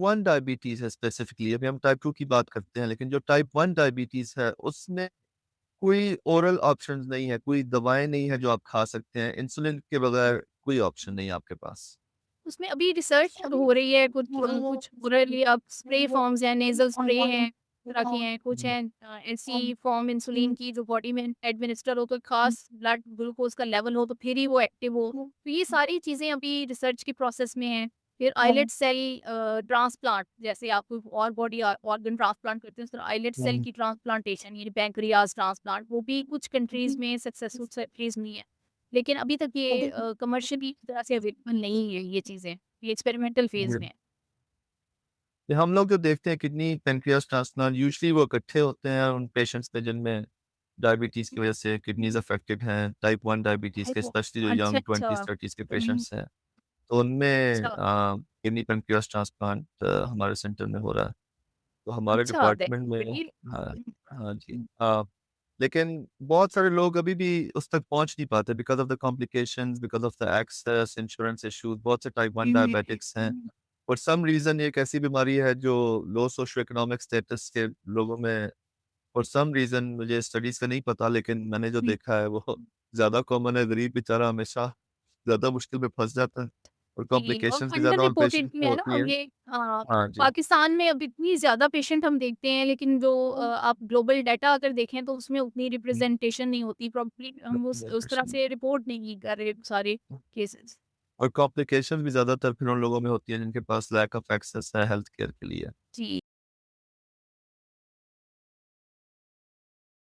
1 diabetes है specifically, अभी हम टाइप 2 की बात करते हैं, लेकिन जो टाइप 1 डायबिटीज़ है, उसमें कोई ओरल ऑप्शंस नहीं है, कोई दवाएँ नहीं है जो आप खा सकते हैं, इंसुलिन के बगैर कोई ऑप्शन नहीं है आपके पास। उसमें अभी रिसर्च हो रही है, कुछ ओरली अब स्प्रे फॉर्म्स हैं, नेज़ल स्प्रे हैं, रखे हैं, कुछ हुँ, हैं ऐसी फॉर्म इंसुलिन की जो बॉडी में एडमिनिस्टर हो तो खास ब्लड ग्लूकोज़ का लेवल हो तो फिर ही वो एक्टिव हो। तो ये सारी चीज़ें अभी रिसर्च की प्रोसेस में हैं। फिर आइलेट सेल ट्रांसप्लांट जैसे आप कोई और बॉडी ऑर्गन ट्रांसप्लांट करते हैं, उस तरह आइलेट सेल हुँ, की ट्रांसप्लांटेशन यानी पैंक्रियाज़ ट्रांसप्लांट वो भी कुछ कंट्रीज़ में सक्सेसफुल फेज़ में है। लेकिन अभी तक ये कमर्शियली इस तरह से अवेलेबल नहीं है ये चीज़ें, ये एक्सपेरिमेंटल फ़ेज़ जी। में है। ये हम लोग जो देखते हैं किडनी पैनक्रियास ट्रांसप्लांट यूजुअली वो इकट्ठे होते हैं उन पेशेंट्स में जिनमें डायबिटीज़ की वजह से किडनीज़ अफ़ेक्टेड हैं, टाइप 1 डायबिटीज़ के स्पेशली जो अच्छा, यंग अच्छा। 20s-30s के पेशेंट्स हैं, तो उनमें अच्छा, किडनी पैनक्रियास ट्रांसप्लांट हमारे सेंटर में हो रहा है। तो हमारे अच्छा डिपार्टमेंट में ग्रेट। हाँ, हाँ जी। लेकिन बहुत सारे लोग अभी भी उस तक पहुँच नहीं पाते because of the complications, because of the access, insurance issues, बहुत से टाइप 1 डायबिटिक्स हैं। फॉर सम रीज़न ये एक ऐसी बीमारी है जो लो सोशियो इकोनॉमिक स्टेटस के लोगों में फॉर सम रीज़न मुझे स्टडीज़ का नहीं पता लेकिन मैंने जो देखा है वो ज़्यादा कॉमन है, गरीब बेचारा हमेशा ज़्यादा मुश्किल में फँस जाता है और जी, और कॉम्प्लिकेशंस भी अंडर ज़्यादा उन रिपोर्टेड पेशेंट भी में है ना होती अब हैं। ये हाँ जी। पाकिस्तान में अब इतनी ज़्यादा पेशेंट हम देखते हैं लेकिन जो आप ग्लोबल डाटा अगर देखें तो उसमें उतनी हुँ, रिप्रेजेंटेशन नहीं होती प्रॉपर्ली हम उस तरह रिप्रेजेंटेशन से रिपोर्ट नहीं कर रहे सारे केसेस। और कॉम्प्लिकेशंस भी ज़्यादातर फिर उन लोगों में होती हैं जिनके पास लैक ऑफ एक्सेस है हेल्थ केयर के लिए। जी।